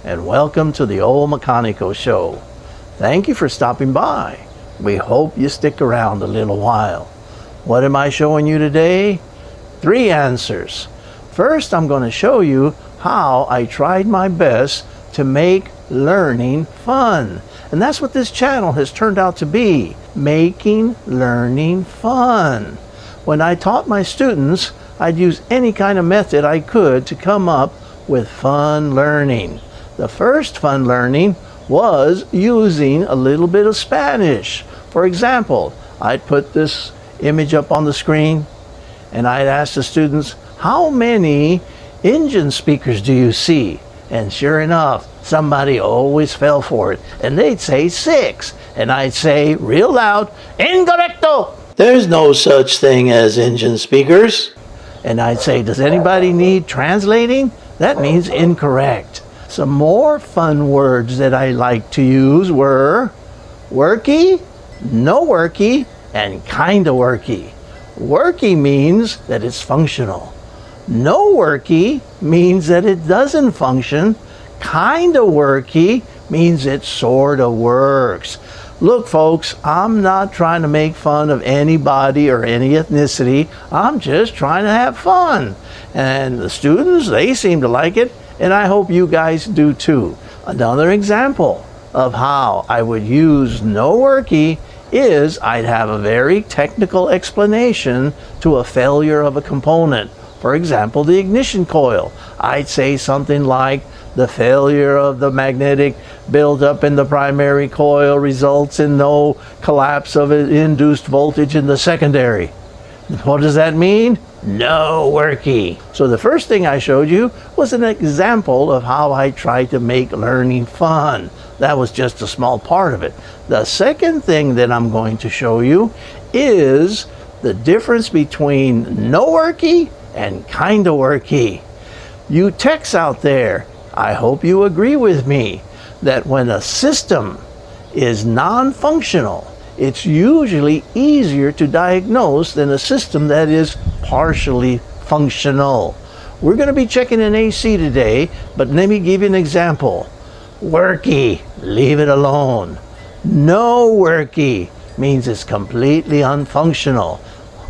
and welcome to the Old Mecanico Show. Thank you for stopping by. We hope you stick around a little while. What am I showing you today? 3 answers. First, I'm going to show you how I tried my best to make learning fun. And that's what this channel has turned out to be, making learning fun. When I taught my students, I'd use any kind of method I could to come up with fun learning. The first fun learning was using a little bit of Spanish. For example, I'd put this image up on the screen and I'd ask the students, how many engine speakers do you see? And sure enough, somebody always fell for it. And they'd say 6. And I'd say real loud, incorrecto! There's no such thing as engine speakers. And I'd say, does anybody need translating? That means incorrect. Some more fun words that I like to use were worky, no worky, and kinda worky. Worky means that it's functional. No worky means that it doesn't function. Kinda worky means it sorta works. Look, folks, I'm not trying to make fun of anybody or any ethnicity. I'm just trying to have fun. And the students, they seem to like it, and I hope you guys do too. Another example of how I would use no worky is I'd have a very technical explanation to a failure of a component. For example, the ignition coil. I'd say something like, the failure of the magnetic buildup in the primary coil results in no collapse of induced voltage in the secondary. What does that mean? No worky. So the first thing I showed you was an example of how I tried to make learning fun. That was just a small part of it. The second thing that I'm going to show you is the difference between no worky and kinda worky. You techs out there, I hope you agree with me that when a system is non-functional, it's usually easier to diagnose than a system that is partially functional. We're going to be checking an AC today, but let me give you an example. Worky, leave it alone. No worky means it's completely unfunctional.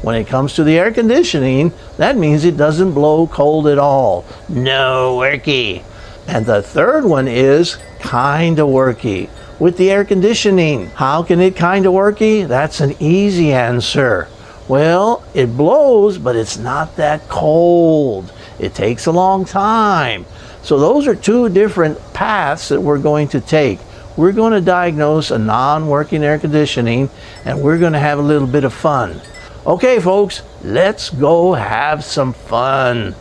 When it comes to the air conditioning, that means it doesn't blow cold at all. No worky. And the third one is kinda worky. With the air conditioning, how can it kinda worky? That's an easy answer. Well, it blows, but it's not that cold. It takes a long time. So those are 2 different paths that we're going to take. We're going to diagnose a non-working air conditioning, and we're going to have a little bit of fun. Okay, folks, let's go have some fun.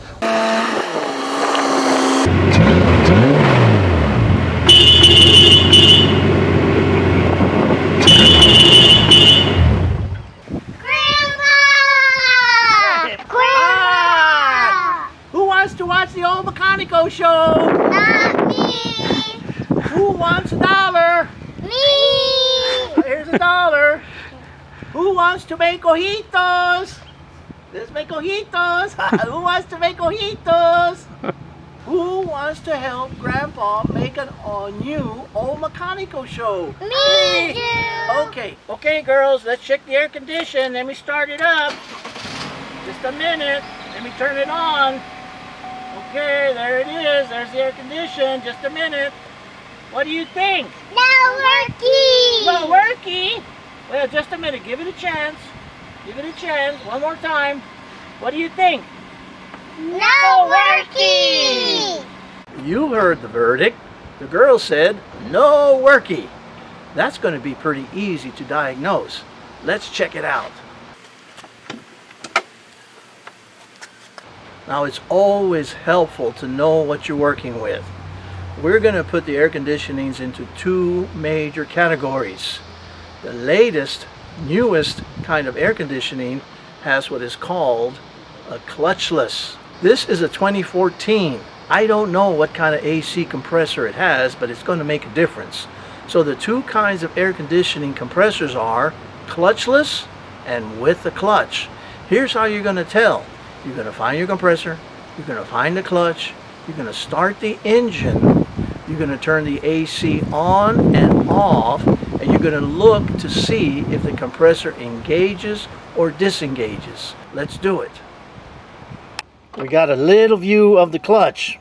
To watch the Old Mecanico Show? Not me! Who wants $1? Me! Here's $1. Who wants to make ojitos? Let's make ojitos. Who wants to make ojitos? Who wants to help Grandpa make a new Old Mecanico Show? Me too! Okay, girls, let's check the air condition. Let me start it up. Just a minute. Let me turn it on. Okay, there it is. There's the air condition. Just a minute. What do you think? No worky! No worky? Well, just a minute. Give it a chance. Give it a chance. One more time. What do you think? No worky! You heard the verdict. The girl said, no worky. That's going to be pretty easy to diagnose. Let's check it out. Now, it's always helpful to know what you're working with. We're going to put the air conditionings into 2 major categories. The latest, newest kind of air conditioning has what is called a clutchless. This is a 2014. I don't know what kind of AC compressor it has, but it's going to make a difference. So the 2 kinds of air conditioning compressors are clutchless and with a clutch. Here's how you're going to tell. You're going to find your compressor, you're going to find the clutch, you're going to start the engine You're going to turn the AC on and off, and you're going to look to see if the compressor engages or disengages. Let's do it. We got a little view of the clutch.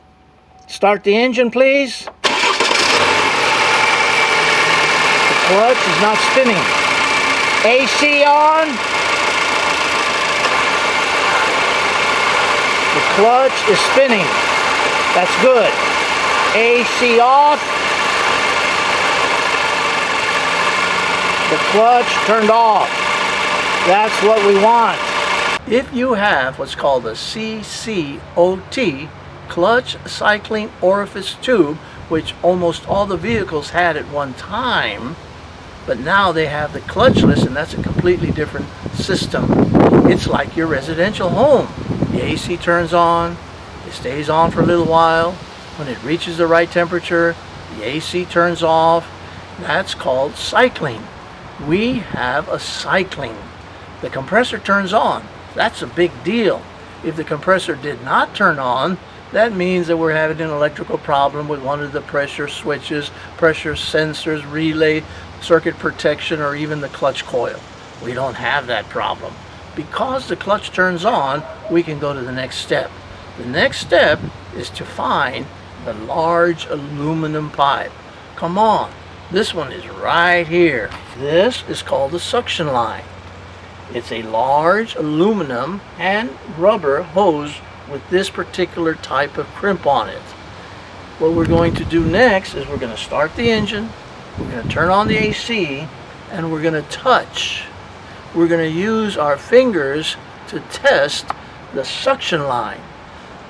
Start the engine, please. The clutch is not spinning. AC on. The clutch is spinning. That's good. AC off. The clutch turned off. That's what we want. If you have what's called a CCOT, clutch cycling orifice tube, which almost all the vehicles had at one time, but now they have the clutchless, and that's a completely different system. It's like your residential home. The AC turns on, it stays on for a little while. When it reaches the right temperature, the AC turns off. That's called cycling. We have a cycling. The compressor turns on. That's a big deal. If the compressor did not turn on, that means that we're having an electrical problem with one of the pressure switches, pressure sensors, relay, circuit protection, or even the clutch coil. We don't have that problem. Because the clutch turns on, we can go to the next step. The next step is to find the large aluminum pipe. Come on, this one is right here. This is called the suction line. It's a large aluminum and rubber hose with this particular type of crimp on it. What we're going to do next is we're going to start the engine, we're going to turn on the AC, and we're going to touch. We're going to use our fingers to test the suction line.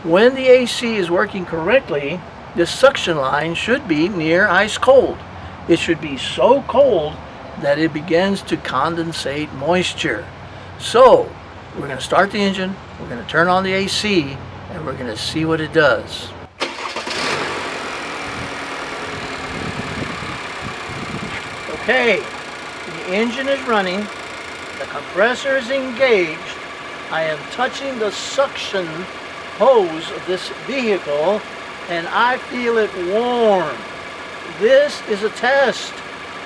When the AC is working correctly, the suction line should be near ice cold. It should be so cold that it begins to condensate moisture. So we're going to start the engine, we're going to turn on the AC, and we're going to see what it does. Okay, the engine is running, the compressor is engaged. I am touching the suction hose of this vehicle, and I feel it warm. This is a test.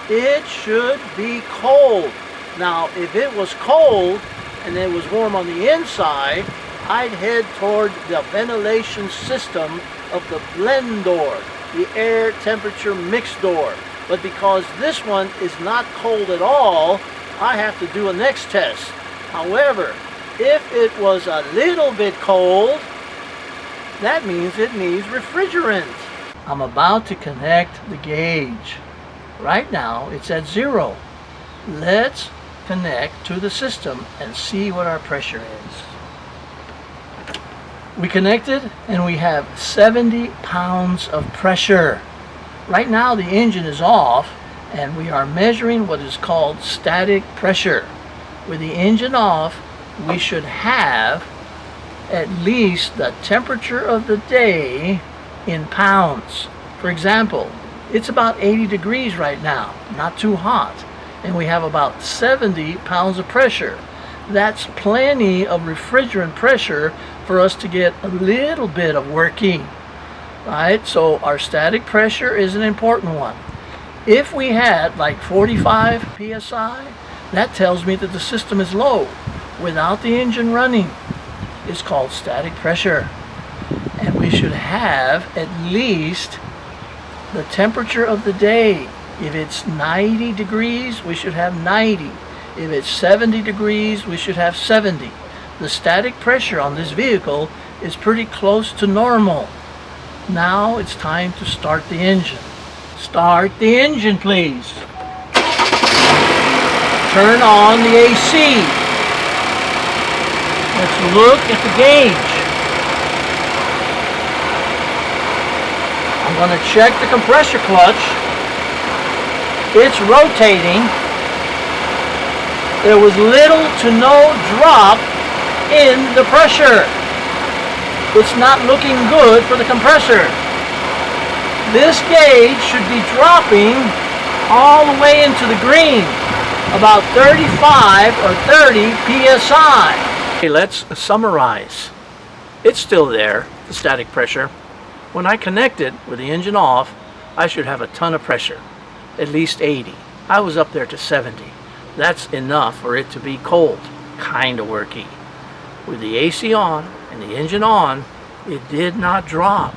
It should be cold. Now, if it was cold and it was warm on the inside, I'd head toward the ventilation system of the blend door, the air temperature mix door. But because this one is not cold at all, I have to do a next test. However, if it was a little bit cold, that means it needs refrigerant. I'm about to connect the gauge. Right now it's at 0. Let's connect to the system and see what our pressure is. We connected and we have 70 pounds of pressure. Right now the engine is off and we are measuring what is called static pressure. With the engine off, we should have at least the temperature of the day in pounds. For example, it's about 80 degrees right now, not too hot, and we have about 70 pounds of pressure. That's plenty of refrigerant pressure for us to get a little bit of working, right? So our static pressure is an important one. If we had like 45 psi, that tells me that the system is low without the engine running. It's called static pressure. And we should have at least the temperature of the day. If it's 90 degrees, we should have 90. If it's 70 degrees, we should have 70. The static pressure on this vehicle is pretty close to normal. Now it's time to start the engine. Start the engine, please. Turn on the AC. Let's look at the gauge. I'm going to check the compressor clutch. It's rotating. There was little to no drop in the pressure. It's not looking good for the compressor. This gauge should be dropping all the way into the green, about 35 or 30 psi. Okay, let's summarize. It's still there, the static pressure. When I connect it with the engine off, I should have a ton of pressure, at least 80. I was up there to 70. That's enough for it to be cold, kind of worky. With the AC on and the engine on, it did not drop.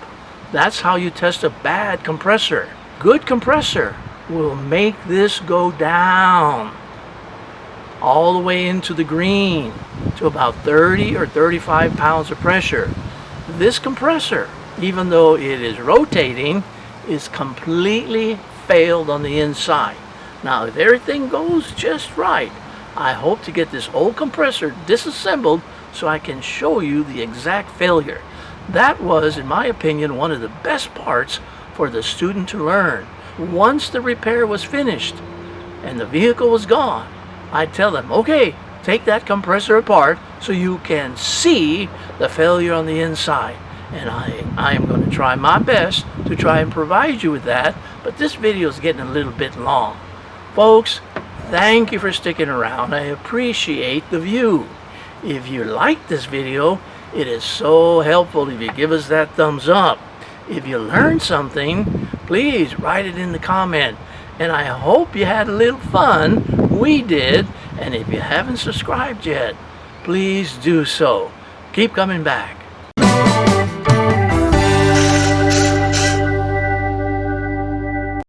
That's how you test a bad compressor. Good compressor will make this go down all the way into the green to about 30 or 35 pounds of pressure. This compressor, even though it is rotating, is completely failed on the inside. Now, if everything goes just right, I hope to get this old compressor disassembled so I can show you the exact failure. That was, in my opinion, one of the best parts for the student to learn. Once the repair was finished and the vehicle was gone, I'd tell them, okay, take that compressor apart so you can see the failure on the inside. And I am going to try my best to try and provide you with that, but this video is getting a little bit long. Folks, thank you for sticking around. I appreciate the view. If you like this video, it is so helpful if you give us that thumbs up. If you learned something, please write it in the comment. And I hope you had a little fun. We did. And if you haven't subscribed yet, please do so. Keep coming back.